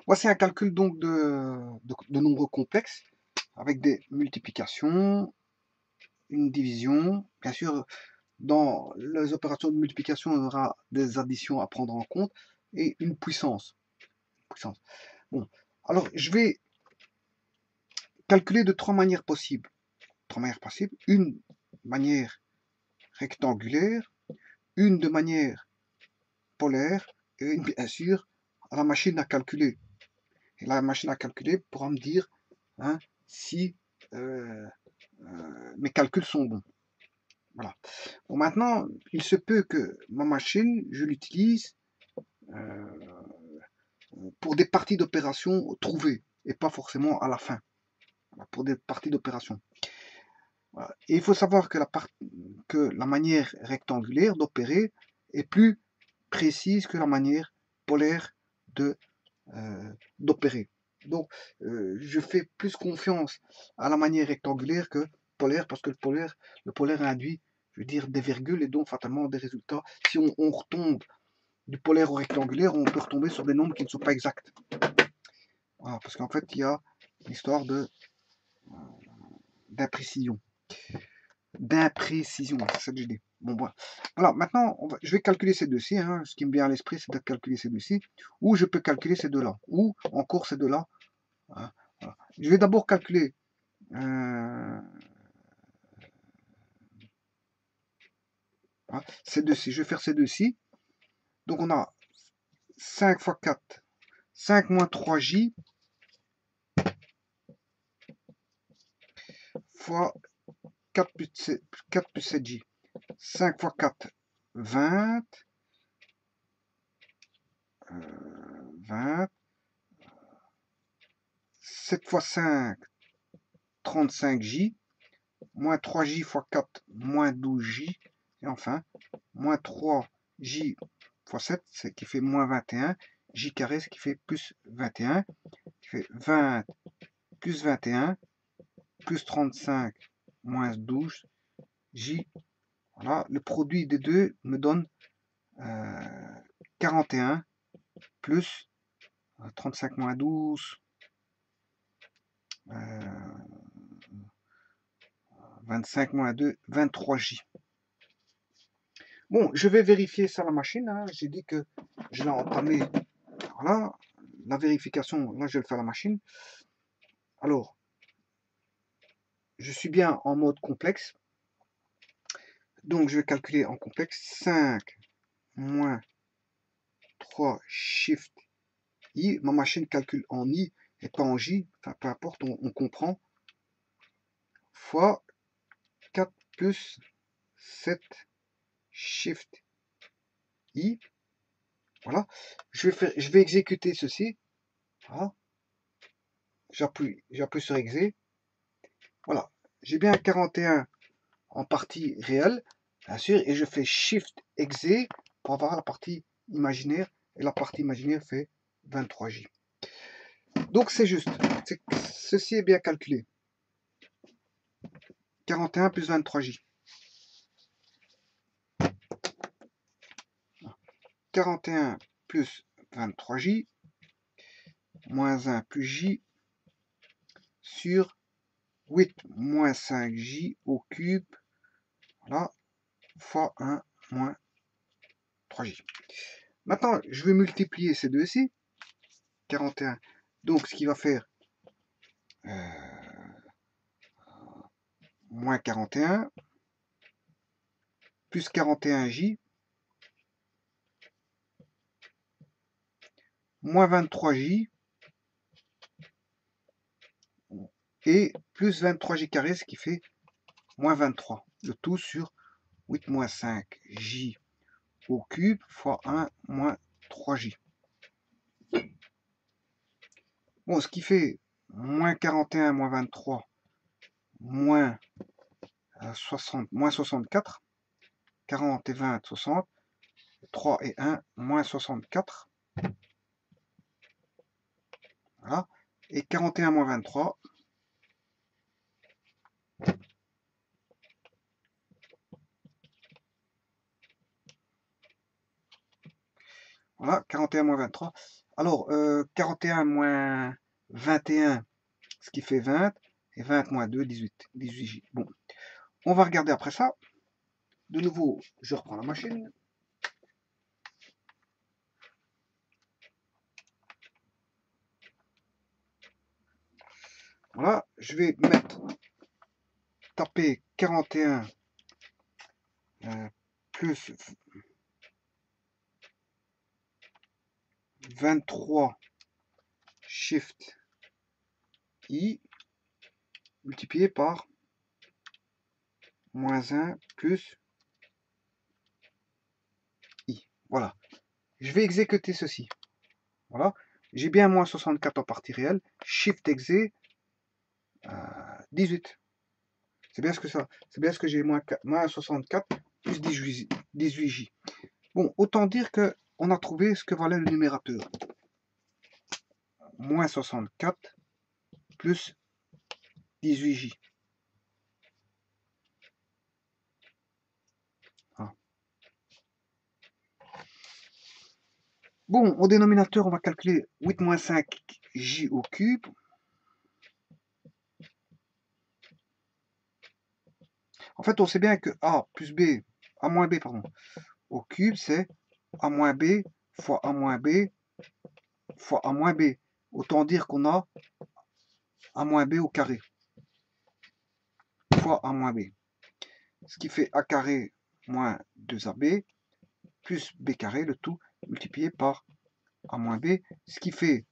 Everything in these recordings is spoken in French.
Voici un calcul donc de nombres complexes avec des multiplications, une division. Bien sûr, dans les opérations de multiplication, on aura des additions à prendre en compte et une puissance. Bon, alors je vais calculer de trois manières possibles. Une manière rectangulaire, une de manière polaire et une, bien sûr, à la machine à calculer. Et la machine à calculer pourra me dire si mes calculs sont bons. Voilà. Bon, maintenant, il se peut que ma machine, je l'utilise pour des parties d'opération trouvées et pas forcément à la fin. Voilà, pour des parties d'opération. Voilà. Et il faut savoir que la manière rectangulaire d'opérer est plus précise que la manière polaire d'opérer. Donc, je fais plus confiance à la manière rectangulaire que polaire, parce que le polaire induit, je veux dire, des virgules et donc fatalement des résultats. Si on retombe du polaire au rectangulaire, on peut retomber sur des nombres qui ne sont pas exacts. Voilà, parce qu'en fait, il y a l'histoire d'imprécision. D'imprécision, c'est ça que j'ai dit. Bon, voilà, maintenant, je vais calculer ces deux-ci. Ce qui me vient à l'esprit, c'est de calculer ces deux-ci. Ou je peux calculer ces deux-là. Ou encore ces deux-là. Voilà. Je vais d'abord calculer ces deux-ci. Je vais faire ces deux-ci. Donc on a 5 fois 4, 5 moins 3j fois 4 plus 7j. 5 fois 4, 20. 20. 7 fois 5, 35j. Moins 3j fois 4, moins 12j. Et enfin, moins 3j fois 7, ce qui fait moins 21. J carré, ce qui fait plus 21. Qui fait 20 plus 21, plus 35, moins 12, J. Voilà, le produit des deux me donne 41 plus 35 moins 12, 25 moins 2, 23J. Bon, je vais vérifier ça à la machine. J'ai dit que je l'ai entamé. Voilà, la vérification, là je vais le faire à la machine. Alors, je suis bien en mode complexe. Donc je vais calculer en complexe 5 moins 3 shift I. Ma machine calcule en I et pas en J. Enfin, peu importe, on comprend. Fois 4 plus 7 shift I. Voilà. Je vais exécuter ceci. Voilà. J'appuie sur Exé. Voilà. J'ai bien 41 en partie réelle, bien sûr, et je fais Shift Exé pour avoir la partie imaginaire, et la partie imaginaire fait 23J. Donc c'est juste. Ceci est bien calculé. 41 plus 23J. 41 plus 23J, moins 1 plus J, sur 8 moins 5J au cube, voilà, fois 1 moins 3J. Maintenant, je vais multiplier ces deux-ci, 41, donc ce qui va faire moins 41, plus 41J, moins 23J, et plus 23J carré, ce qui fait moins 23. Le tout sur 8 moins 5J au cube fois 1 moins 3J. Bon, ce qui fait moins 41 moins 23 moins 60, moins 64. 40 et 20, 60. 3 et 1, moins 64. Voilà. Et 41 moins 23. Voilà, 41 moins 23. Alors, 41 moins 21, ce qui fait 20, et 20 moins 2, 18. 18J. Bon, on va regarder après ça. De nouveau, je reprends la machine. Voilà, je vais taper 41 plus 23 Shift I multiplié par moins 1 plus I. Voilà. Je vais exécuter ceci. Voilà. J'ai bien moins 64 en partie réelle. Shift exé 18. C'est bien ce que ça. C'est bien ce que j'ai moins 64 plus 18J. Bon, autant dire que on a trouvé ce que valait le numérateur. Moins 64 plus 18J. Ah. Bon, au dénominateur, on va calculer 8 moins 5J au cube. En fait, on sait bien que A plus B, A moins B, pardon, au cube, c'est A moins B fois A moins B fois A moins B. Autant dire qu'on a A moins B au carré fois A moins B. Ce qui fait A carré moins 2AB plus B carré, le tout multiplié par A moins B. Ce qui fait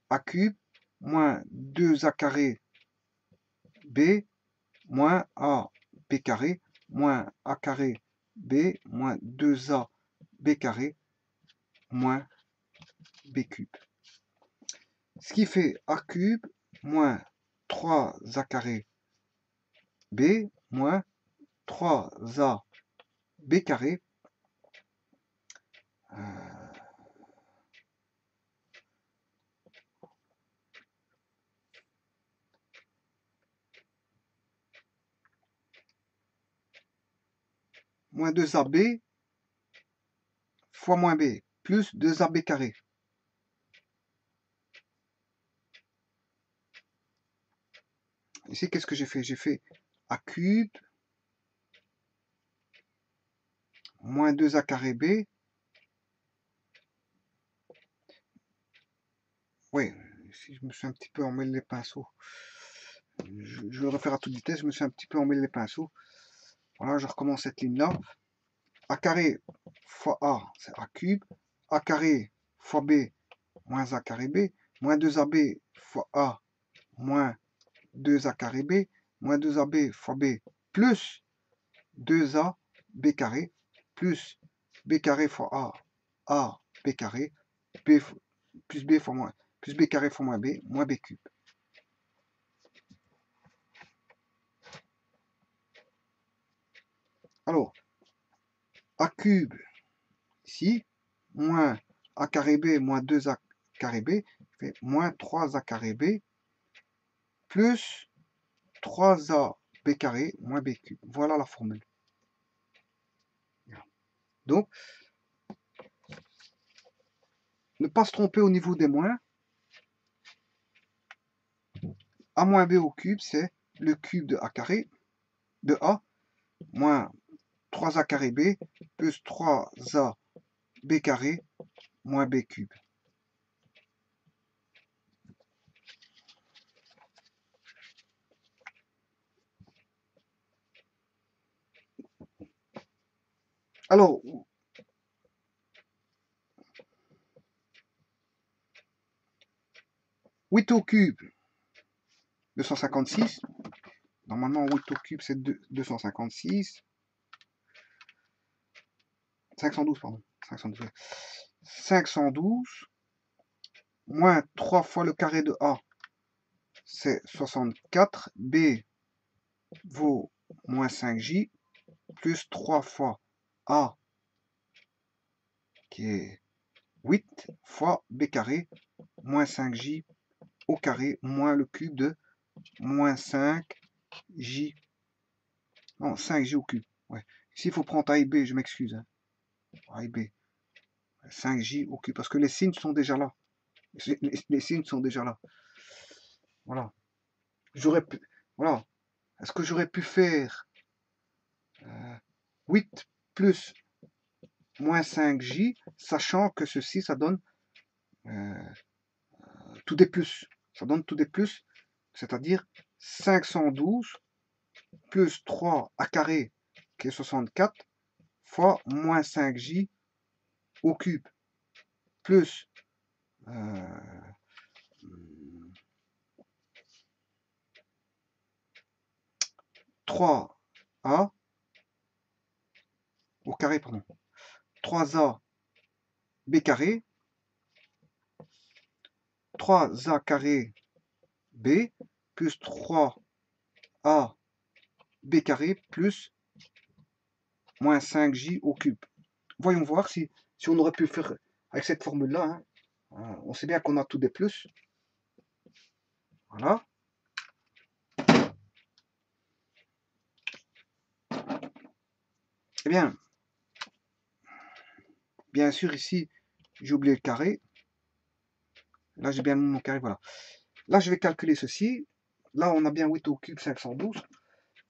A cube moins 2A carré B moins A B carré moins A carré B moins 2A B carré moins B cube. Ce qui fait A cube moins 3A carré B moins 3A B carré moins 2AB fois moins B plus 2AB carré. Ici, qu'est-ce que j'ai fait? J'ai fait A cube moins 2A carré B. Oui, ici, je me suis un petit peu emmêlé les pinceaux. Je vais refaire à toute vitesse, je me suis un petit peu emmêlé les pinceaux. Voilà, je recommence cette ligne-là. A carré fois A, c'est A cube. A carré fois B, moins A carré B. Moins 2AB fois A, moins 2A carré B. Moins 2AB fois B, plus 2A B carré, plus B carré fois A B carré, B, plus B fois moins, plus B carré fois moins B cube. Alors, A cube, ici, moins A carré B, moins 2A carré B, fait moins 3A carré B, plus 3A B carré, moins B cube. Voilà la formule. Donc, ne pas se tromper au niveau des moins. A moins B au cube, c'est le cube de A carré, de A, moins 3A carré B, plus 3A B carré, moins B cube. Alors, 8 au cube, 256. Normalement, 8 au cube, c'est 256. 512, pardon. 512. 512 moins 3 fois le carré de A, c'est 64. B vaut moins 5J, plus 3 fois A, qui est 8, fois B carré, moins 5J au carré, moins le cube de moins 5J. Non, 5J au cube. Ouais. Ici, il faut prendre A et B, je m'excuse. Hein. A et B. 5j au cube, parce que les signes sont déjà là. Les signes sont déjà là. Voilà. J'aurais pu, voilà. Est-ce que j'aurais pu faire 8 plus moins 5j, sachant que ceci, ça donne tout des plus. Ça donne tout des plus, c'est-à-dire 512 plus 3 à carré, qui est 64, fois moins 5j au cube, plus 3a au carré, pardon, 3a b carré, 3a carré b, plus 3a b carré, plus moins 5j au cube. Voyons voir si on aurait pu faire avec cette formule-là. Hein. On sait bien qu'on a tout des plus. Voilà. Eh bien sûr, ici, j'ai oublié le carré. Là, j'ai bien mis mon carré, voilà. Là, je vais calculer ceci. Là, on a bien 8 au cube, 512.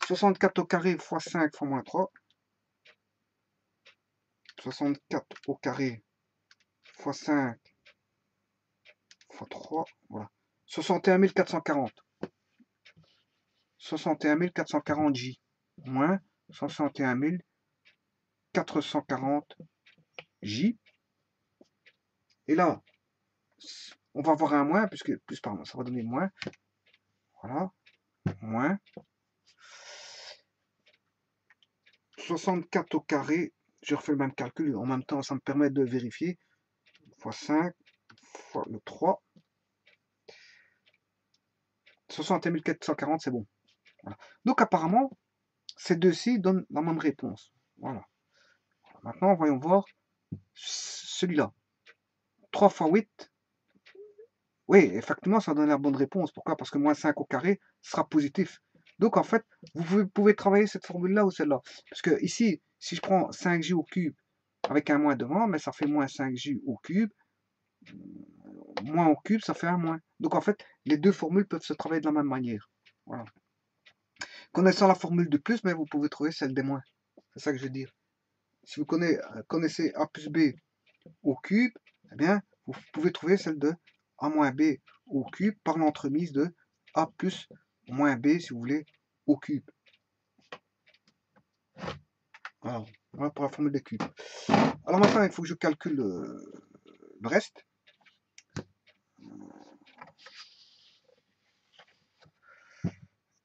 64 au carré fois 5 fois moins 3. 64 au carré fois 5 fois 3. Voilà. 61 440. 61 440 J. Moins 61 440 J. Et là, on va avoir un moins, puisque plus pardon, ça va donner moins. Voilà. Moins 64 au carré. Je refais le même calcul. En même temps, ça me permet de vérifier. Fois 5 fois le 3. 61 440, c'est bon. Voilà. Donc apparemment, ces deux-ci donnent la même réponse. Voilà. Maintenant, voyons voir celui-là. 3 fois 8. Oui, effectivement, ça donne la bonne réponse. Pourquoi? Parce que moins 5 au carré sera positif. Donc en fait, vous pouvez travailler cette formule-là ou celle-là. Parce que ici, si je prends 5j au cube avec un moins devant, mais ça fait moins 5j au cube. Moins au cube, ça fait un moins. Donc en fait, les deux formules peuvent se travailler de la même manière. Voilà. Connaissant la formule de plus, mais vous pouvez trouver celle des moins. C'est ça que je veux dire. Si vous connaissez a plus b au cube, eh bien, vous pouvez trouver celle de a moins b au cube par l'entremise de a plus moins b, si vous voulez, au cube. Voilà pour la formule des cubes. Alors maintenant, il faut que je calcule le reste.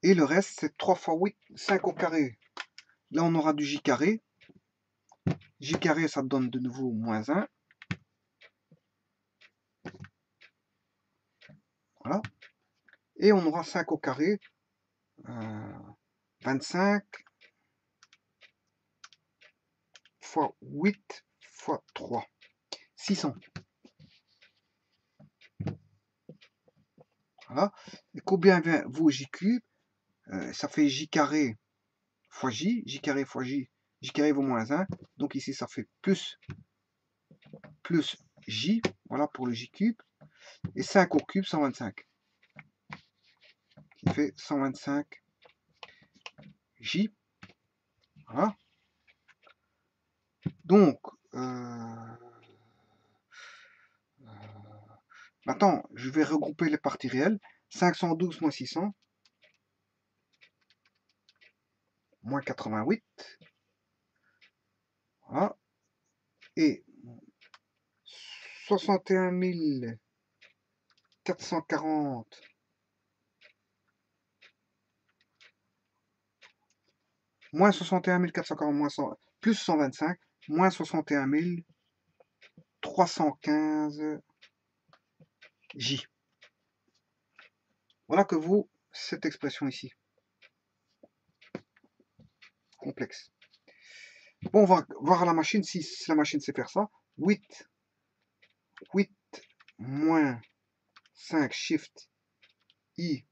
Et le reste, c'est 3 fois 8, 5 au carré. Là, on aura du j carré. J carré, ça donne de nouveau moins 1. Voilà. Et on aura 5 au carré. 25 fois 8 fois 3. 600. Voilà. Et combien vaut j cube? Ça fait j carré fois j. J carré fois j. J carré vaut moins 1. Donc ici, ça fait plus j. Voilà pour le j cube. Et 5 au cube, 125. Qui fait 125 j. Voilà. Donc, maintenant, je vais regrouper les parties réelles. 512 moins 600, moins 88. Voilà. Et 61 440 moins 61 440 moins 100, plus 125, moins 61 315 J. Voilà que vaut cette expression ici. Complexe. Bon, on va voir à la machine si la machine sait faire ça. 8 moins 5 shift I.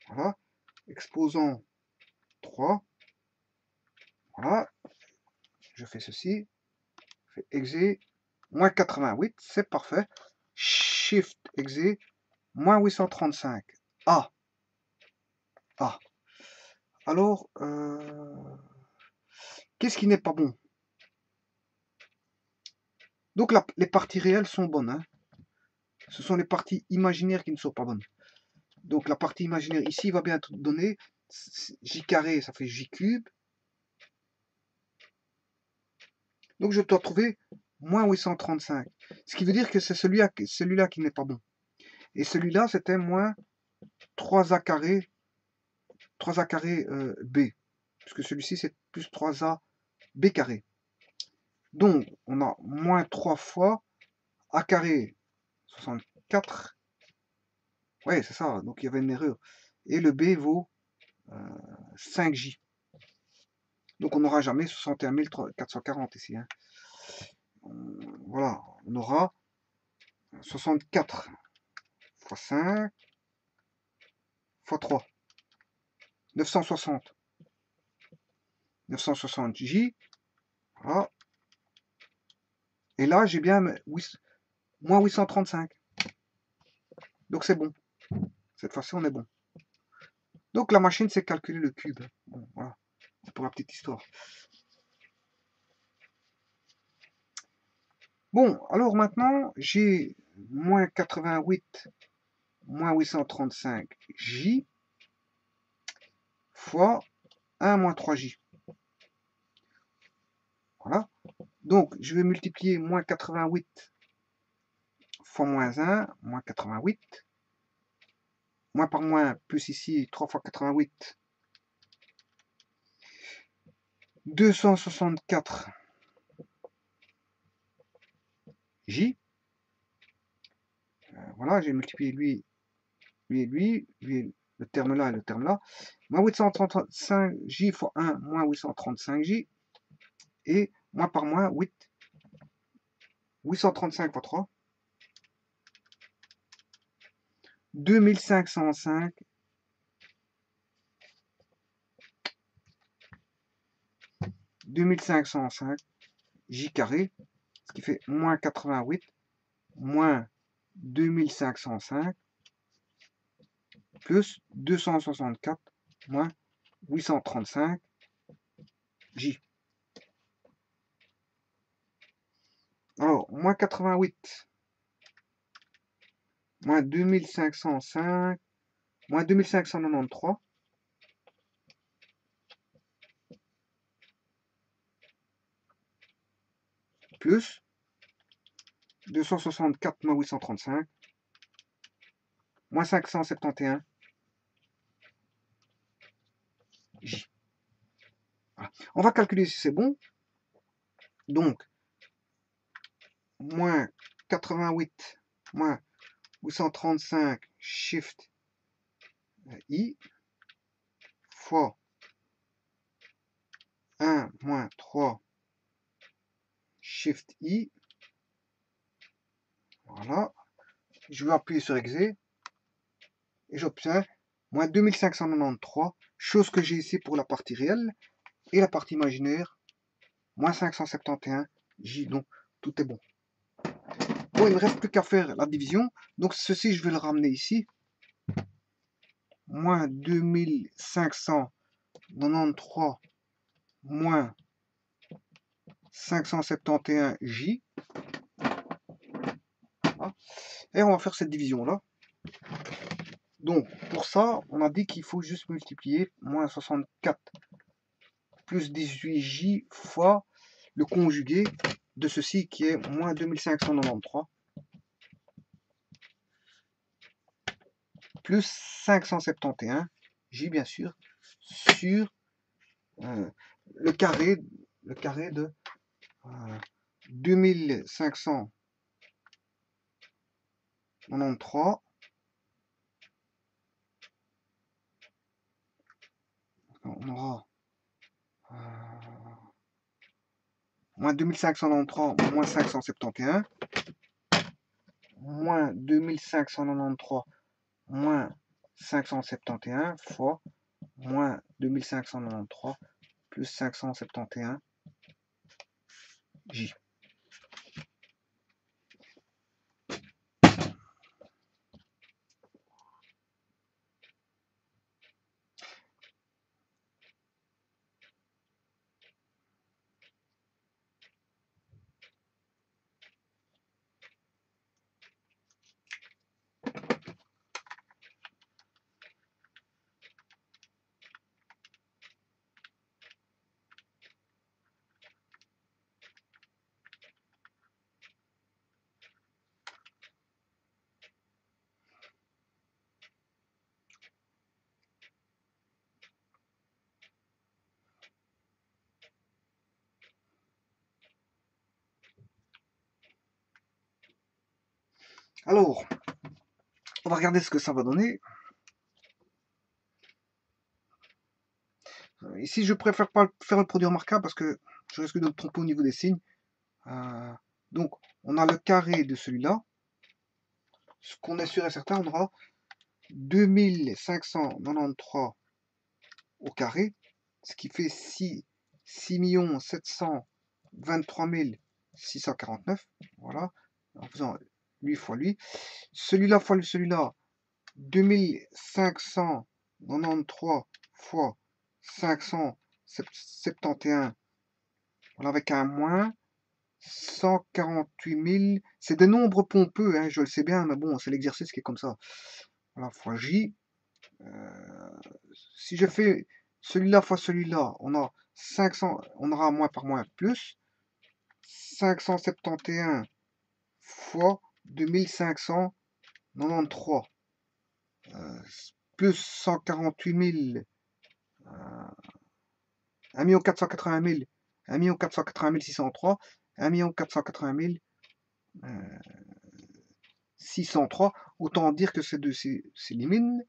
Voilà. Exposant 3. Voilà. Je fais ceci. Je fais exé. moins 88, c'est parfait. Shift exé, moins 835. Ah, ah. Alors, qu'est-ce qui n'est pas bon? Donc les parties réelles sont bonnes. Hein. Ce sont les parties imaginaires qui ne sont pas bonnes. Donc la partie imaginaire ici va bien être donnée. J carré, ça fait J cube. Donc je dois trouver moins 835. Ce qui veut dire que c'est celui-là qui n'est pas bon. Et celui-là, c'était moins 3a carré, 3a carré b. Puisque celui-ci, c'est plus 3a b carré. Donc, on a moins 3 fois a carré 64. Ouais, c'est ça. Donc, il y avait une erreur. Et le b vaut 5j. Donc, on n'aura jamais 61 440 ici. Hein. Voilà, on aura 64 fois 5 fois 3. 960. 960j. Voilà. Et là, j'ai bien moins 835. Donc c'est bon. Cette fois-ci, on est bon. Donc la machine sait calculer le cube. Bon, voilà. C'est pour la petite histoire. Bon, alors maintenant, j'ai moins 88, moins 835j fois 1 moins 3j. Voilà. Donc, je vais multiplier moins 88 fois moins 1, moins 88. Moins par moins, plus ici, 3 fois 88. 264 J. Voilà, j'ai multiplié lui et lui, le terme là et le terme là. Moins 835 J fois 1, moins 835 J. Et moins par moins, 835 fois 3. 2505 J carré, ce qui fait moins 88, moins 2505, plus 264, moins 835 J. Alors, moins 88, moins 2505, moins 2593, plus 264 moins 835, moins 571 J. Voilà. On va calculer si c'est bon. Donc, moins 88, moins 835, shift I, fois 1 moins 3, shift I. Voilà. Je vais appuyer sur exé. Et j'obtiens moins 2593, chose que j'ai ici pour la partie réelle. Et la partie imaginaire, moins 571 J. Donc, tout est bon. Bon, il ne me reste plus qu'à faire la division. Donc, ceci, je vais le ramener ici. Moins 2593 moins 571 J. Et on va faire cette division-là. Donc, pour ça, on a dit qu'il faut juste multiplier moins 64 plus 18J fois le conjugué de ceci qui est moins 2593 plus 571 J bien sûr sur le carré de 2593 on aura moins 2593 moins 571 moins 2593 moins 571 fois moins 2593 plus 571 J. Alors, on va regarder ce que ça va donner. Ici, je préfère pas faire le produit remarquable parce que je risque de me tromper au niveau des signes. Donc, on a le carré de celui-là. Ce qu'on est sûr et certain, on aura 2593 au carré, ce qui fait 6 723 649. Voilà, en faisant lui fois lui. Celui-là fois celui-là, 2593 fois 571, voilà, avec un moins, 148 000. C'est des nombres pompeux, hein, je le sais bien, mais bon, c'est l'exercice qui est comme ça. Voilà, fois J. Si je fais celui-là fois celui-là, on a 500, on aura moins par moins plus 571 fois 2593 plus 148 000, 1 480 000, 1 480 603, 1 480 603. Autant dire que ces deux s'éliminent.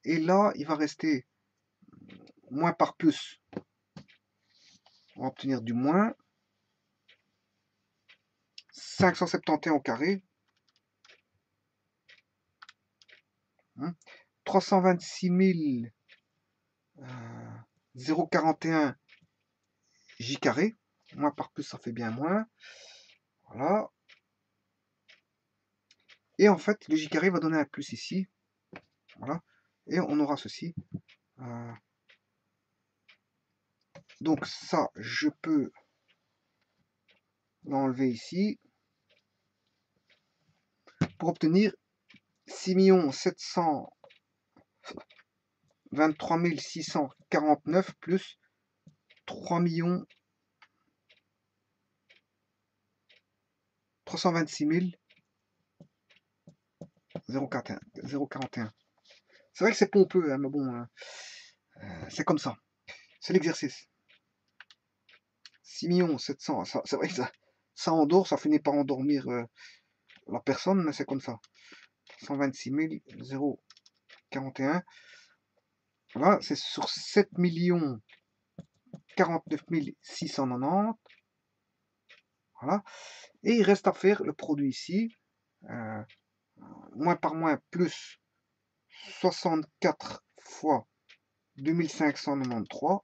Et là, il va rester moins par plus. On va obtenir du moins 571 au carré. 326 041 J carré. Moins par plus, ça fait bien moins. Voilà. Et en fait, le J carré va donner un plus ici. Voilà. Et on aura ceci. Donc ça, je peux l'enlever ici pour obtenir 6 723 649 plus 3 326 041. C'est vrai que c'est pompeux, hein, mais bon, c'est comme ça. C'est l'exercice. 6 700, c'est vrai que ça endort, ça finit par endormir la personne, mais c'est comme ça. 126 041. Voilà, c'est sur 7 49 690. Voilà. Et il reste à faire le produit ici. Moins par moins plus 64 fois 2593.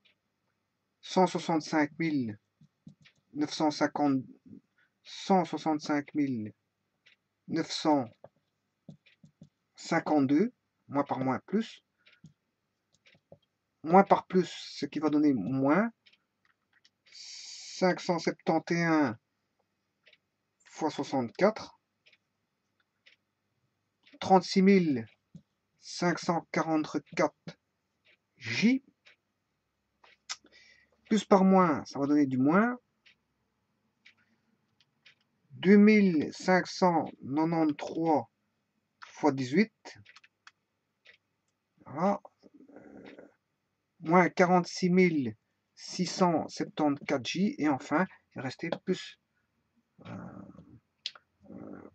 165 950. 165 952. Moins par moins plus. Moins par plus, ce qui va donner moins. 571 fois 64. 36 544 J. Plus par moins, ça va donner du moins. 2593 fois 18. Voilà. Moins 46 674 J. Et enfin, il restait plus.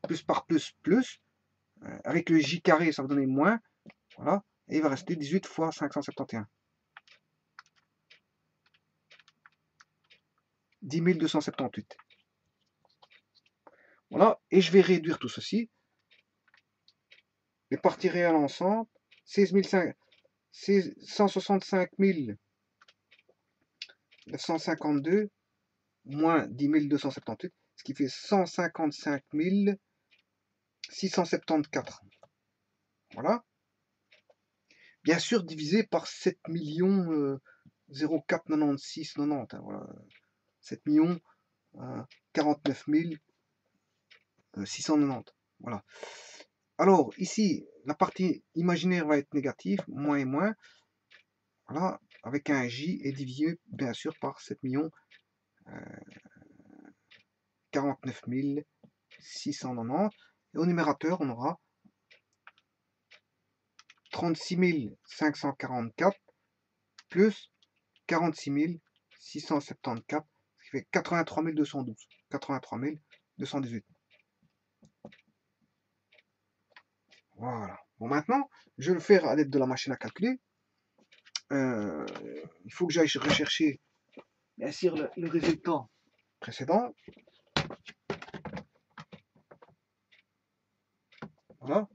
Plus par plus, plus. Avec le J carré, ça va donner moins. Voilà. Et il va rester 18 fois 571. 10 278. Voilà. Et je vais réduire tout ceci. Les parties réelles ensemble. 165 952 moins 10 278, ce qui fait 155 674. Voilà. Bien sûr, divisé par 7 millions 0496 90. Hein, voilà. 7 millions 49 690. Voilà. Alors, ici, la partie imaginaire va être négative, moins et moins. Voilà, avec un J et divisé, bien sûr, par 7 millions 49 690. Et au numérateur, on aura 36 544 plus 46 674, ce qui fait 83 212. 83 218. Voilà. Bon, maintenant, je vais le faire à l'aide de la machine à calculer. Il faut que j'aille rechercher, bien sûr, le résultat précédent. Voilà.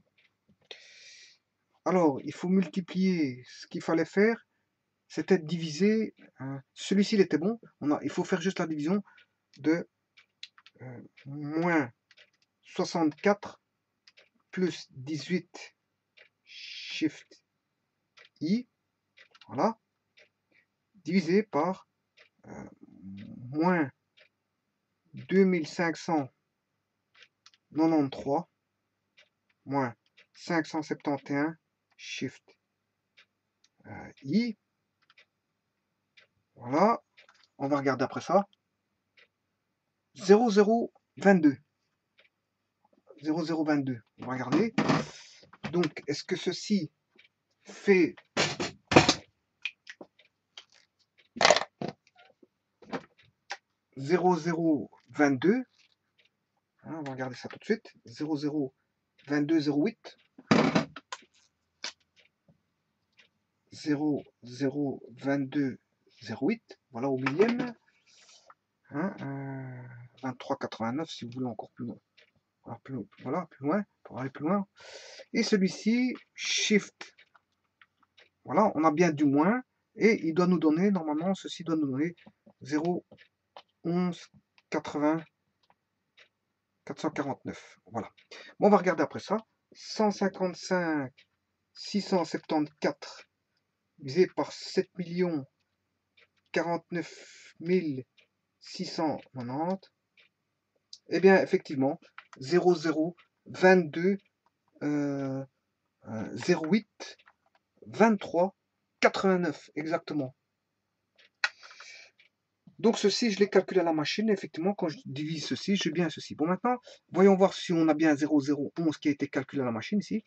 Alors, il faut multiplier. Ce qu'il fallait faire, c'était diviser. Celui-ci, il était bon. Il faut faire juste la division de moins 64 plus 18 Shift I. Voilà. Divisé par moins 2593 moins 571 Shift I. Voilà. On va regarder après ça. 0022. 0022. On va regarder. Donc, est-ce que ceci fait 0022? On va regarder ça tout de suite. 002208. 002208. Voilà, au millième. 23,89 si vous voulez encore plus loin. Voilà, plus loin, pour aller plus loin. Et celui-ci, Shift. Voilà, on a bien du moins. Et il doit nous donner, normalement, ceci doit nous donner 0,1180 449. Voilà. Bon, on va regarder après ça. 155 674 divisé par 7 49 690. Eh bien, effectivement, 0022 08 23 89 exactement. Donc ceci, je l'ai calculé à la machine. Effectivement, quand je divise ceci, j'ai bien ceci. Bon, maintenant, voyons voir si on a bien 0011 qui a été calculé à la machine ici.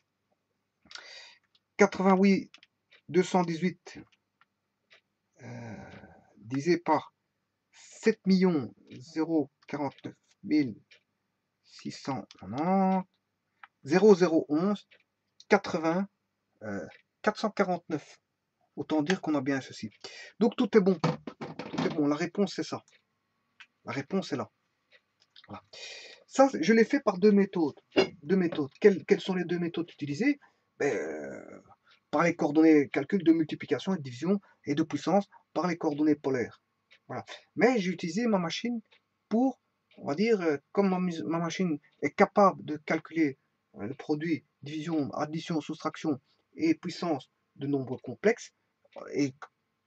88 218 divisé par 7 049 690 0011 80 449. Autant dire qu'on a bien ceci. Donc tout est bon. Tout est bon. La réponse c'est ça. La réponse est là. Voilà. Ça, je l'ai fait par deux méthodes. Quelles sont les deux méthodes utilisées? Par les coordonnées calcul de multiplication et de division et de puissance par les coordonnées polaires. Voilà. Mais j'ai utilisé ma machine pour, on va dire, comme ma machine est capable de calculer le produit, division, addition, soustraction et puissance de nombres complexes, et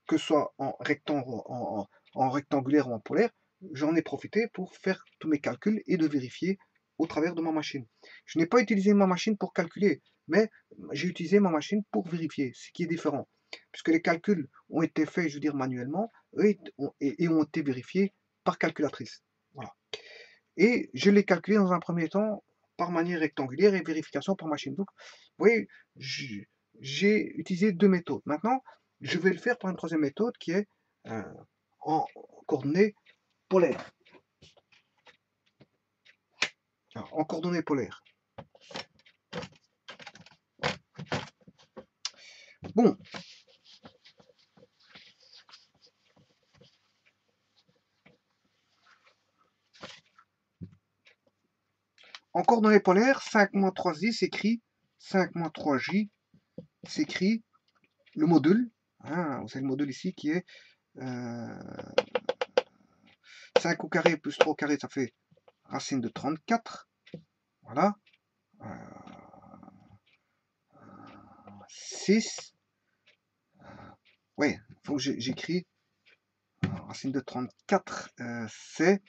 que ce soit en rectangulaire ou en polaire, j'en ai profité pour faire tous mes calculs et de vérifier au travers de ma machine. Je n'ai pas utilisé ma machine pour calculer, mais j'ai utilisé ma machine pour vérifier, ce qui est différent. Puisque les calculs ont été faits, je veux dire, manuellement, et ont été vérifiés par calculatrice. Voilà. Et je l'ai calculé dans un premier temps par manière rectangulaire et vérification par machine. Donc, vous voyez, j'ai utilisé deux méthodes. Maintenant, je vais le faire par une troisième méthode qui est en coordonnées polaires. Alors, en coordonnées polaires. Bon. En coordonnées polaires, 5-3i s'écrit 5-3j s'écrit le module. Hein, c'est le module ici qui est 5 au carré plus 3 au carré, ça fait racine de 34. Voilà. 6. Ouais, il faut que j'écris racine de 34, c'est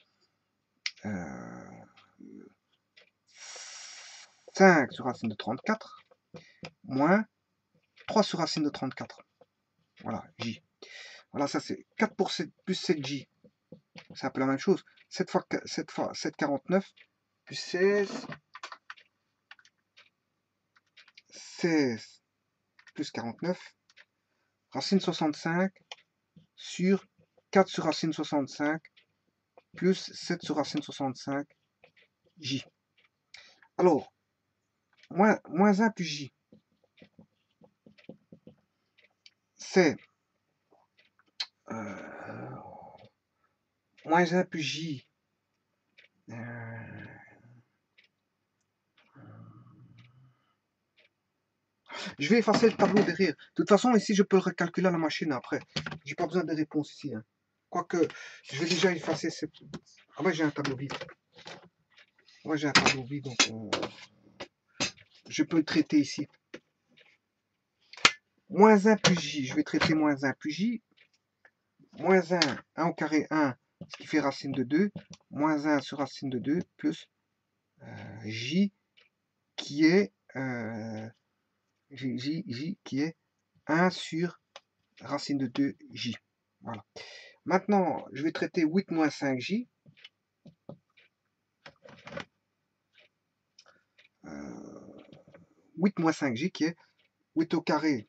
5 sur racine de 34 moins 3 sur racine de 34. Voilà, j. Voilà, ça c'est 4 pour 7 plus 7j. C'est un peu la même chose. 7 fois 7, 49 plus 16. 16 plus 49. Racine 65 sur 4 sur racine 65 plus 7 sur racine 65 j. Alors, moins 1 plus j, c'est moins 1 plus j. Je vais effacer le tableau derrière. De toute façon, ici, je peux le recalculer à la machine après. J'ai pas besoin de réponse ici. Hein. Quoique, je vais déjà effacer cette... Ah ouais, j'ai un tableau vide. Ouais, j'ai un tableau vide, donc je peux le traiter ici. Moins 1 plus j, je vais traiter moins 1 plus j. Moins 1, 1 au carré 1, ce qui fait racine de 2. Moins 1 sur racine de 2, plus j, qui est... j qui est 1 sur racine de 2j. Voilà. Maintenant, je vais traiter 8 moins 5j. 8 moins 5j qui est 8 au carré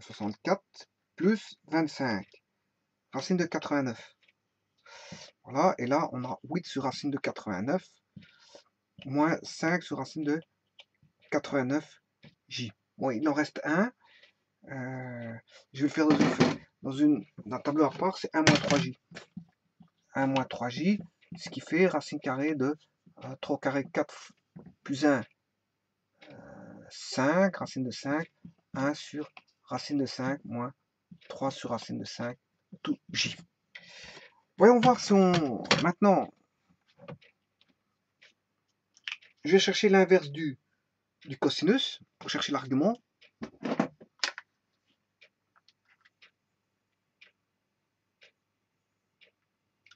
64 plus 25 racine de 89. Voilà, et là on a 8 sur racine de 89 moins 5 sur racine de 89j. Bon, il en reste un. Je vais le faire dans un tableau à part, c'est 1 moins 3j. 1 moins 3j, ce qui fait racine carrée de 3 au carré 4 plus 1, 5, racine de 5, 1 sur racine de 5 moins 3 sur racine de 5, tout j. Voyons voir si on... Maintenant, je vais chercher l'inverse du cosinus pour chercher l'argument.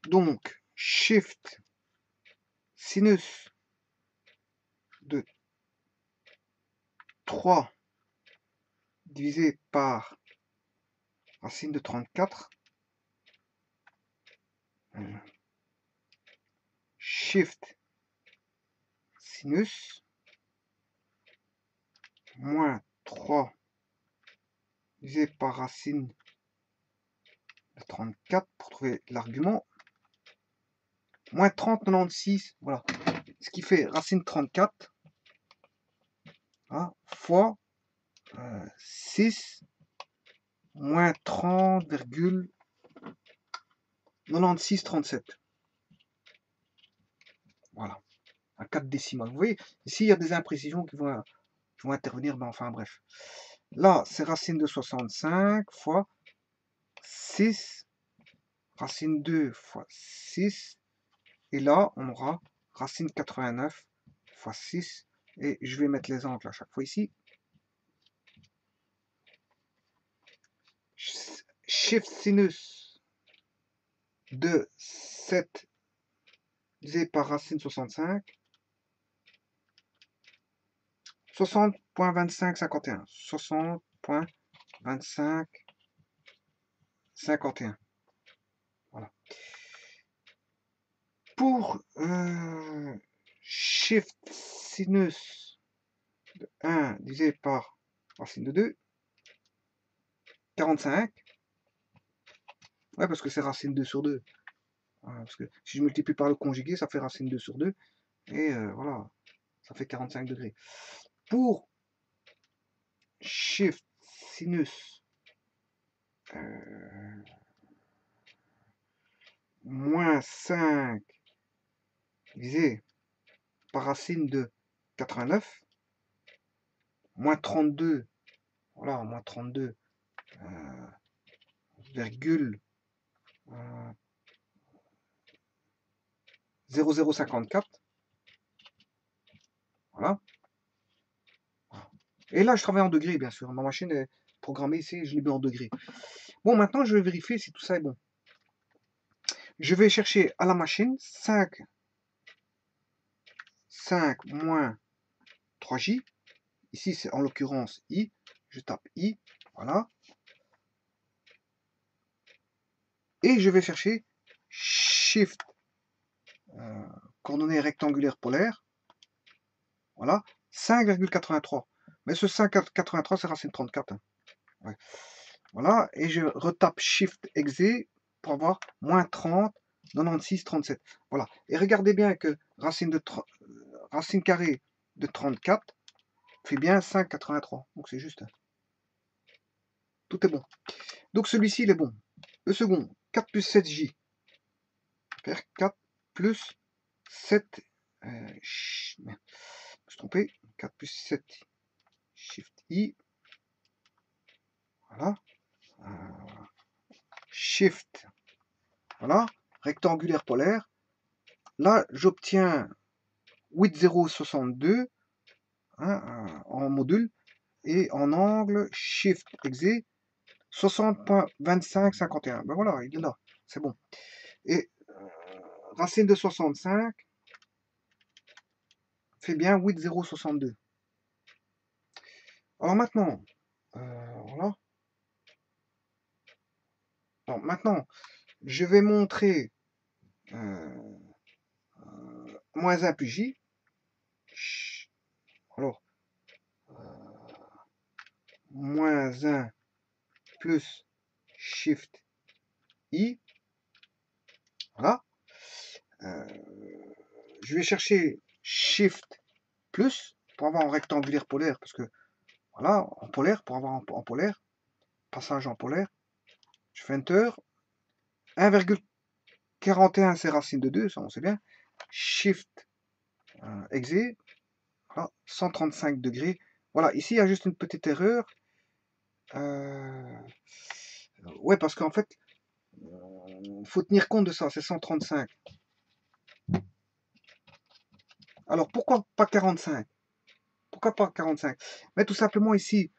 Donc, shift sinus de 3 divisé par racine de 34. Shift sinus moins 3 divisé par racine de 34 pour trouver l'argument. Moins 30, 96, voilà. Ce qui fait racine 34 hein, fois 6 moins 30,9637. Voilà. À 4 décimales. Vous voyez, ici, il y a des imprécisions qui vont intervenir. Ben, enfin, bref. Là, c'est racine de 65 fois 6. Racine 2 fois 6. Et là, on aura racine 89 fois 6. Et je vais mettre les angles à chaque fois ici. Shift sinus de 7 divisé par racine 65. 60.2551. 60.2551. Voilà. Pour shift sinus de 1 divisé par racine de 2, 45. Ouais, parce que c'est racine 2 sur 2. Voilà, parce que si je multiplie par le conjugué, ça fait racine 2 sur 2. Et voilà, ça fait 45 degrés. Pour shift sinus moins 5 divisé par racine de 89, moins 32, voilà, moins 32, virgule 0054, voilà. Et là, je travaille en degrés, bien sûr. Ma machine est programmée ici, je l'ai mis en degrés. Bon, maintenant, je vais vérifier si tout ça est bon. Je vais chercher à la machine 5 moins 3j. Ici, c'est en l'occurrence i. Je tape i, voilà. Et je vais chercher shift coordonnées rectangulaires polaires. Voilà, 5,83. Mais ce 5,83, c'est racine 34. Hein. Ouais. Voilà, et je retape shift exe pour avoir moins 30, 96, 37. Voilà. Et regardez bien que racine carrée de 34 fait bien 5,83. Donc c'est juste. Tout est bon. Donc celui-ci, il est bon. Le second, 4 plus 7J. Faire 4 plus 7. Je me suis trompé. 4 plus 7. Shift I. Voilà. Shift. Voilà. Rectangulaire polaire. Là, j'obtiens 8062 hein, en module. Et en angle, Shift Exe, 60.2551. Ben voilà, il est là. C'est bon. Et racine de 65 fait bien 8062. Alors maintenant, voilà. Alors maintenant, je vais montrer moins 1 plus J. Alors, moins 1 plus Shift I. Voilà. Je vais chercher Shift plus pour avoir un rectangulaire polaire, parce que voilà, en polaire, pour avoir en polaire, passage en polaire, je fais Enter, 1,41 c'est racine de 2, ça on sait bien, Shift Exe, voilà, 135 degrés, voilà, ici il y a juste une petite erreur, ouais, parce qu'en fait, il faut tenir compte de ça, c'est 135. Alors pourquoi pas 45? Pourquoi pas 45? Mais tout simplement ici,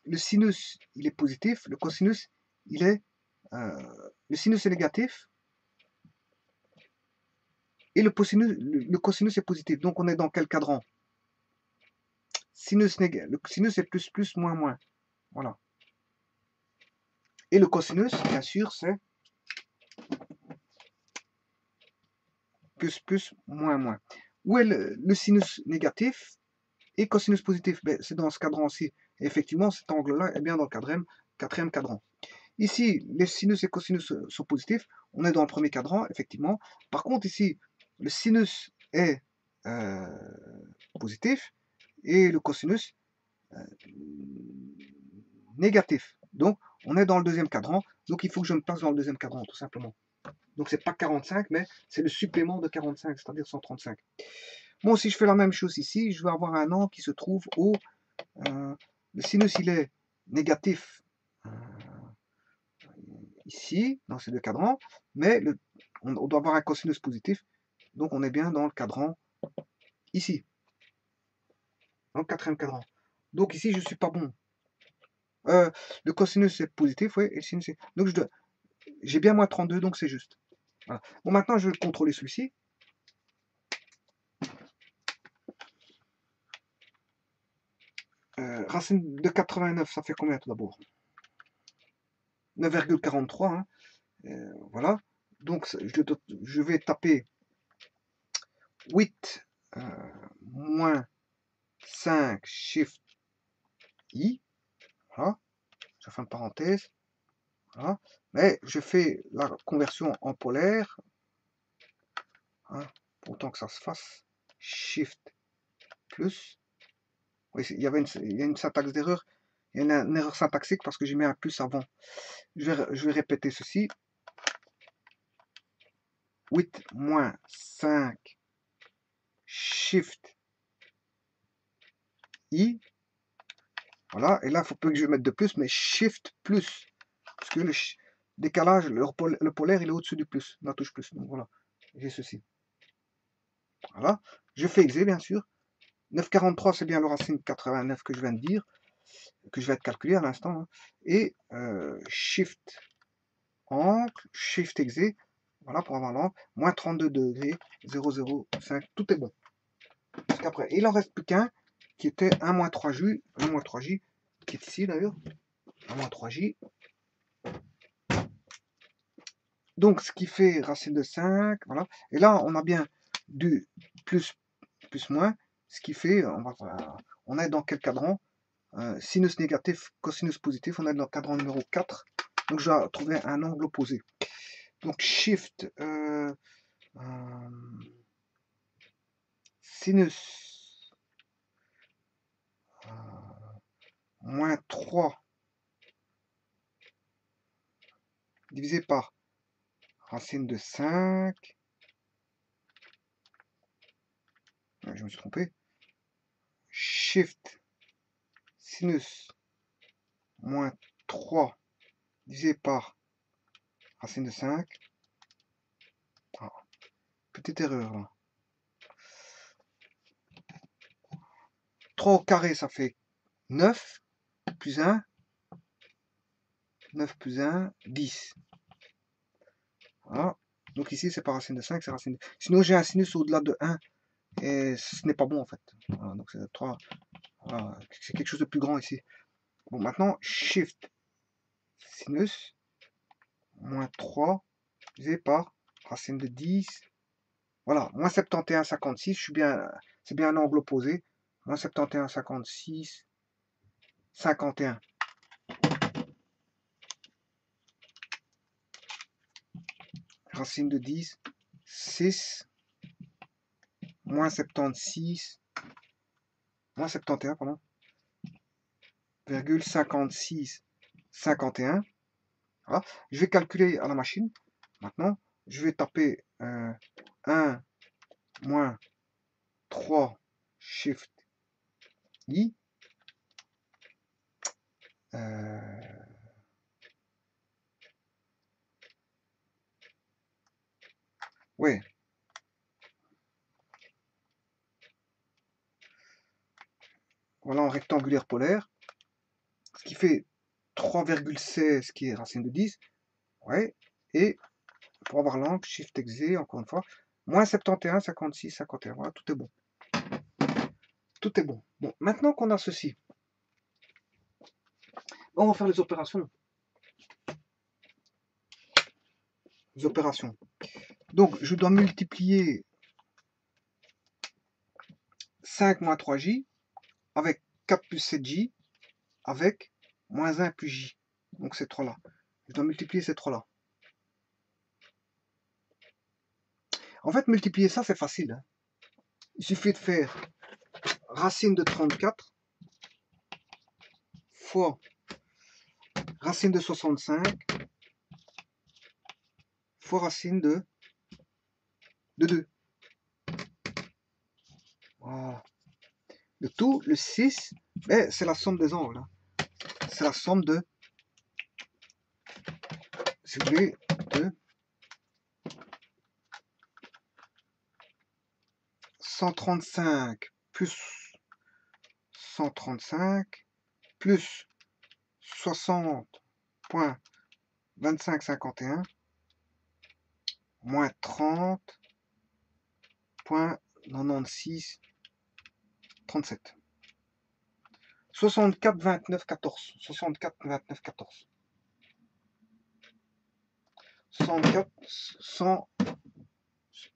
le sinus il est positif, le cosinus il est le sinus est négatif et le cosinus est positif. Donc on est dans quel cadran? Le sinus est plus plus moins moins. Voilà. Et le cosinus, bien sûr, c'est plus plus moins moins. Où est le sinus négatif et cosinus positif? Ben, c'est dans ce cadran-ci. Et effectivement, cet angle-là est bien dans le quatrième cadran. Ici, les sinus et cosinus sont positifs. On est dans le premier cadran, effectivement. Par contre, ici, le sinus est positif et le cosinus négatif. Donc, on est dans le deuxième cadran. Donc, il faut que je me place dans le deuxième cadran, tout simplement. Donc, c'est pas 45, mais c'est le supplément de 45, c'est-à-dire 135. Bon, si je fais la même chose ici, je vais avoir un angle qui se trouve au... le sinus, il est négatif ici, dans ces deux cadrans, mais on doit avoir un cosinus positif, donc on est bien dans le cadran ici, dans le quatrième cadran. Donc ici, je ne suis pas bon. Le cosinus est positif, oui, et le sinus est... Donc j'ai bien moins 32, donc c'est juste. Voilà. Bon, maintenant, je vais contrôler celui-ci. Racine de 89, ça fait combien tout d'abord? 9,43, hein. Voilà. Donc, je vais taper 8 moins 5 Shift I. Voilà. Je fais une parenthèse. Voilà. Mais je fais la conversion en polaire. Hein, pour autant que ça se fasse. Shift plus. Oui, il y a une syntaxe d'erreur. Il y a une erreur syntaxique parce que j'ai mis un plus avant. Je vais répéter ceci. 8 moins 5 Shift I. Voilà. Et là, il faut pas que je mette de plus, mais Shift plus. Parce que le décalage, le polaire, il est au-dessus du plus. La touche plus. Donc voilà. J'ai ceci. Voilà. Je fais exe, bien sûr. 9,43, c'est bien le racine 89 que je viens de dire, que je vais te calculer à l'instant. Hein. Et Shift angle, Shift exe, voilà pour avoir l'angle, moins 32 degrés, 0,05, tout est bon. Parce qu'après, il en reste plus qu'un, qui était 1 moins 3J, 1 moins 3J, qui est ici d'ailleurs, 1 moins 3J. Donc, ce qui fait racine de 5, voilà. Et là, on a bien du plus, plus, moins, ce qui fait, on est dans quel cadran? Sinus négatif, cosinus positif, on est dans le cadran numéro 4. Donc, je vais trouver un angle opposé. Donc, Shift, sinus moins 3 divisé par racine de 5. Je me suis trompé. Shift sinus moins 3 divisé par racine de 5. Ah, petite erreur là. 3 au carré, ça fait 9 plus 1. 9 plus 1, 10. Voilà. Donc ici, c'est pas racine de 5, c'est racine de... Sinon, j'ai un sinus au-delà de 1. Et ce n'est pas bon, en fait. Voilà, donc c'est 3. Voilà, c'est quelque chose de plus grand ici. Bon, maintenant, shift sinus moins 3 divisé par racine de 10. Voilà, moins 71, 56. Je suis bien, c'est bien un angle opposé. Moins 71, 56, 51. Racine de 10, 6, moins 76, moins 71, pardon, virgule 56, 51. Voilà. Je vais calculer à la machine. Maintenant, je vais taper 1 moins 3 Shift I. Ouais. Voilà en rectangulaire polaire. Ce qui fait 3,16 qui est racine de 10. Ouais. Et pour avoir l'angle, Shift Exe, encore une fois. Moins 71, 56, 51. Voilà, tout est bon. Tout est bon. Bon, maintenant qu'on a ceci, on va faire les opérations. Les opérations. Donc, je dois multiplier 5 moins 3j avec 4 plus 7j avec moins 1 plus j. Donc, ces trois-là. Je dois multiplier ces trois-là. En fait, multiplier ça, c'est facile. Hein. Il suffit de faire racine de 34 fois racine de 65 fois racine de 2. Voilà. Le tout, le 6, c'est la somme des angles. Hein. C'est la somme de, si vous voulez, de 135 plus 135 plus 60.2551 moins 30.96 37. 64, 29, 14. 64, 29, 14. 64, 100,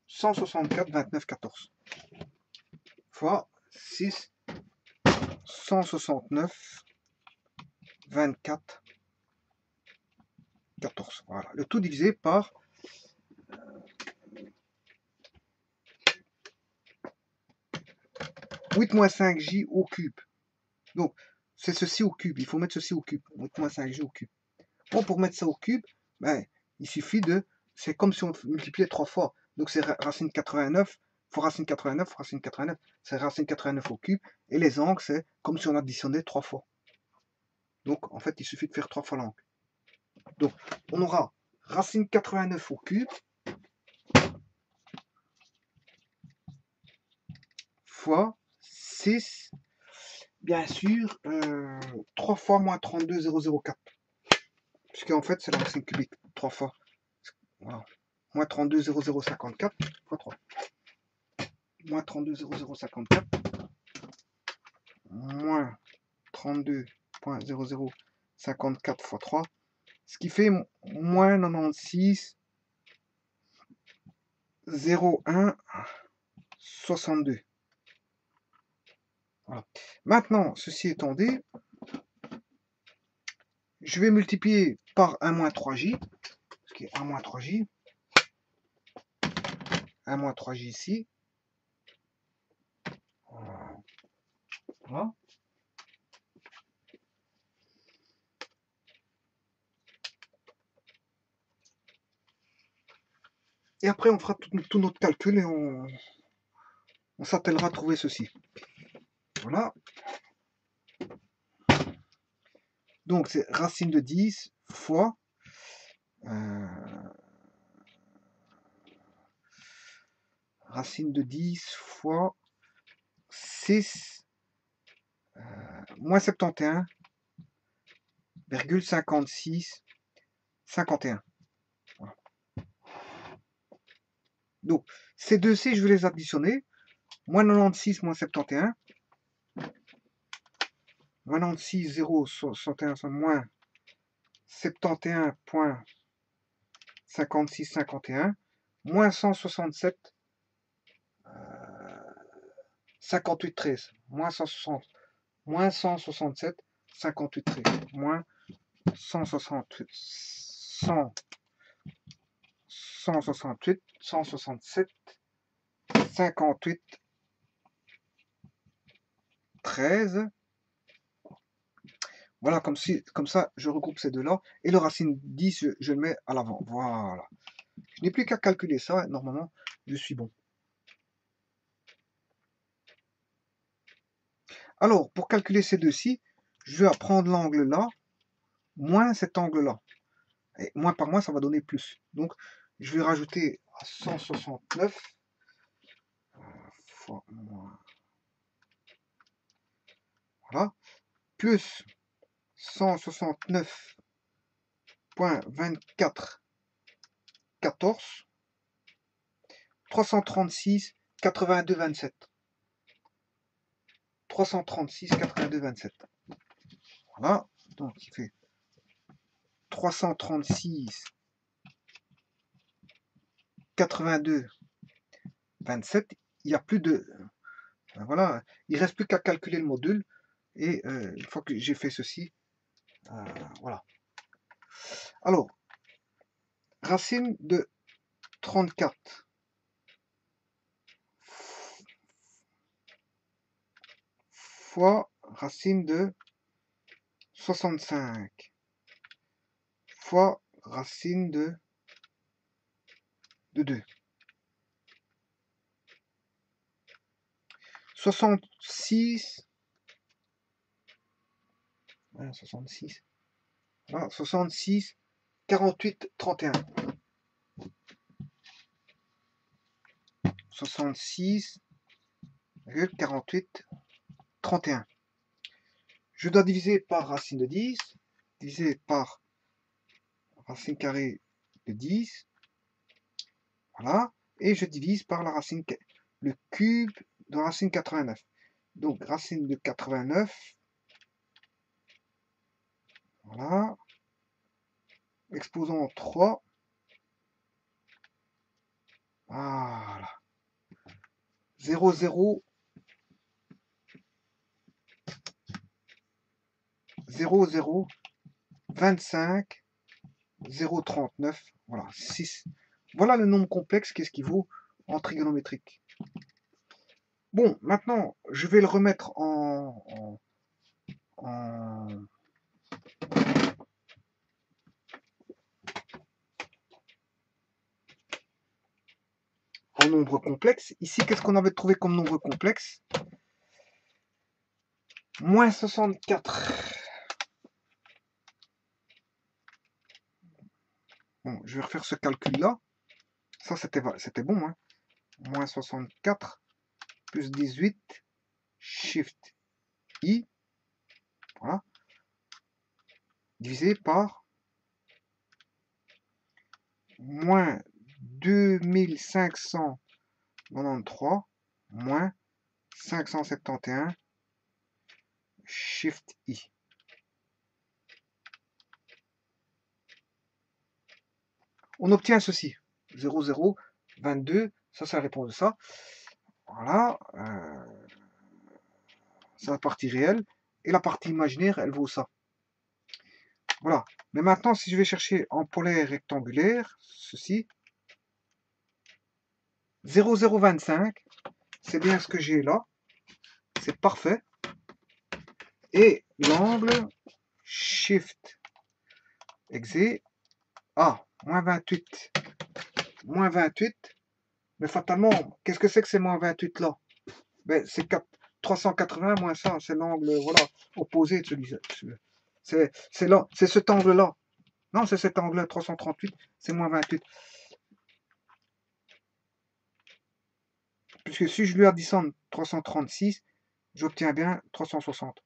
164, 29, 14. Fois 6, 169, 24, 14. Voilà. Le tout divisé par 8 moins 5j au cube. Donc, c'est ceci au cube. Il faut mettre ceci au cube. 8 moins 5j au cube. Bon, pour mettre ça au cube, il suffit de... C'est comme si on multipliait 3 fois. Donc, c'est racine 89 fois racine 89 fois racine 89. C'est racine 89 au cube. Et les angles, c'est comme si on additionnait 3 fois. Donc, en fait, il suffit de faire 3 fois l'angle. Donc, on aura racine 89 au cube fois 6, bien sûr, 3 fois moins 32,004. Puisqu'en fait, c'est la racine cubique. 3 fois. Voilà. Moins 32,0054 fois 3. Moins 32,0054. Moins 32,0054 fois 3. Ce qui fait moins 96,01 62. Voilà. Maintenant, ceci étant dit, je vais multiplier par 1 moins 3j, ce qui est 1 moins 3j, 1 moins 3j ici. Voilà. Et après, on fera tout notre calcul et on s'attellera à trouver ceci. Voilà. Donc, c'est racine de 10 fois racine de 10 fois 6 moins 71,5651. Voilà. Donc, ces deux-ci, je vais les additionner. Moins 96 moins 71. Moins 96, 0, 61, moins 71,5651. Moins 167, 58, 13. Moins 160. Moins 167, 58, 13. Moins 168, 168, 167, 58, 13. Voilà, comme ça, je regroupe ces deux-là. Et le racine 10, je le mets à l'avant. Voilà. Je n'ai plus qu'à calculer ça. Normalement, je suis bon. Alors, pour calculer ces deux-ci, je vais prendre l'angle là, moins cet angle-là. Et moins par moins, ça va donner plus. Donc, je vais rajouter à 169 fois moins. Voilà. Plus 169,2414 336 82 27. 336 82 27. Voilà. Donc, il fait 336 82 27. Il n'y a plus de... Voilà. Il ne reste plus qu'à calculer le module. Et une fois que j'ai fait ceci, voilà. Alors, racine de 34 fois racine de 65 fois racine de 2. 66. Voilà, 66. Voilà, 66, 48, 31. 66, 48, 31. Je dois diviser par racine de 10, diviser par racine carrée de 10. Voilà. Et je divise par la racine, le cube de racine 89. Donc, racine de 89. Voilà. Exposant 3. Voilà. 0, 0. 0, 0. 25. 0,39. Voilà. 6. Voilà le nombre complexe, qu'est-ce qu'il vaut en trigonométrique. Bon, maintenant, je vais le remettre en nombre complexe. Ici, qu'est-ce qu'on avait trouvé comme nombre complexe? Moins 64. Bon, je vais refaire ce calcul-là. Ça, c'était bon. Hein. Moins 64 plus 18, Shift I. Voilà. Divisé par moins 2593 moins 571 Shift I. On obtient ceci. 0, 0, 22. Ça, c'est la réponse de ça. Voilà. C'est la partie réelle. Et la partie imaginaire, elle vaut ça. Voilà. Mais maintenant, si je vais chercher en polaire rectangulaire, ceci, 0,025, c'est bien ce que j'ai là. C'est parfait. Et l'angle, Shift, Exe, A, moins 28, moins 28, mais fatalement, qu'est-ce que c'est moins 28 là? Ben, c'est 380 moins ça, c'est l'angle, voilà, opposé de celui-là. C'est là, c'est cet angle-là. Non, c'est cet angle-là, 338, c'est moins 28. Puisque si je lui additionne 336, j'obtiens bien 360.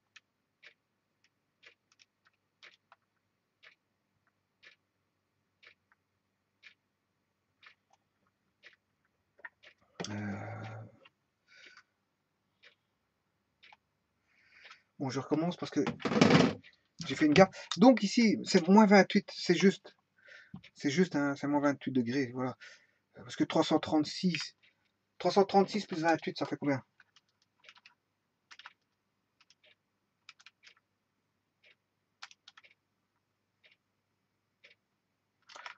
Bon, je recommence parce que j'ai fait une gaffe. Donc ici, c'est moins 28, c'est juste. C'est juste, hein, c'est moins 28 degrés, voilà. Parce que 336 plus 28, ça fait combien?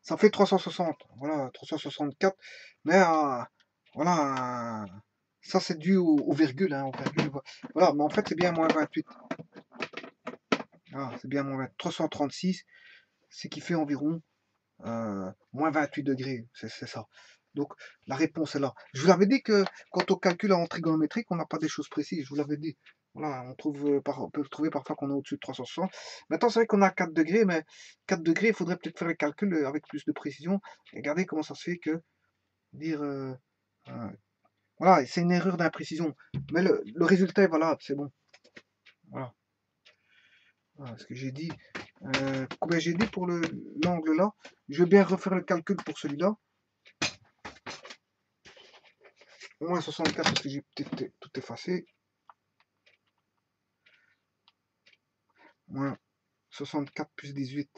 Ça fait 360, voilà, 364. Mais voilà, ça c'est dû au virgule, hein, voilà, mais en fait c'est bien moins 28. Voilà, c'est bien moins 20, 336, ce qui fait environ moins 28 degrés, c'est ça. Donc la réponse est là. Je vous l'avais dit que quand on calcule en trigonométrique, on n'a pas des choses précises, je vous l'avais dit. Voilà, on peut trouver parfois qu'on est au-dessus de 360. Maintenant, c'est vrai qu'on a 4 degrés, mais 4 degrés, il faudrait peut-être faire le calcul avec plus de précision. Et regardez comment ça se fait que dire... voilà, c'est une erreur d'imprécision. Mais le résultat est valable, c'est bon. Voilà. Voilà ce que j'ai dit. Combien j'ai dit pour l'angle là? Je vais bien refaire le calcul pour celui-là. Moins 64 parce que j'ai peut-être tout effacé. Moins 64 plus 18.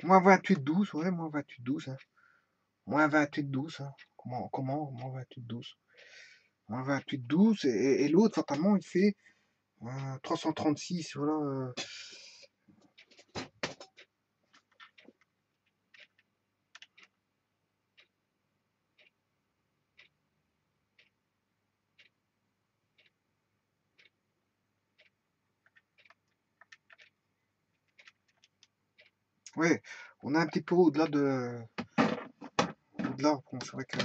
Moins 28, 12, ouais, moins 28, 12. Hein. Moins 28, 12. Hein. Comment moins 28, 12. Moins 28, 12. Et l'autre, fatalement, il fait 336. Voilà. Ouais, on est un petit peu au-delà de. Au-delà, bon, c'est vrai que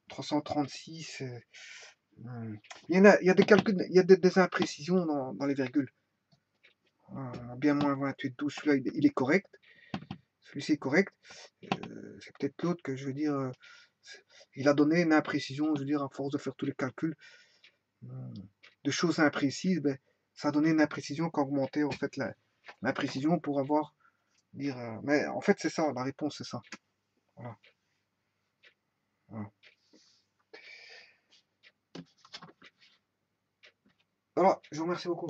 336. Il y a des calculs, il y a des imprécisions dans les virgules. Bien moins 28, 12, celui-là, il est correct. Celui-ci est correct. C'est peut-être l'autre que je veux dire. Il a donné une imprécision, je veux dire, à force de faire tous les calculs de choses imprécises, ben, ça a donné une imprécision qui a augmenté en fait l'imprécision pour avoir dire. Mais en fait, c'est ça, la réponse, c'est ça. Voilà. Voilà. Alors, je vous remercie beaucoup.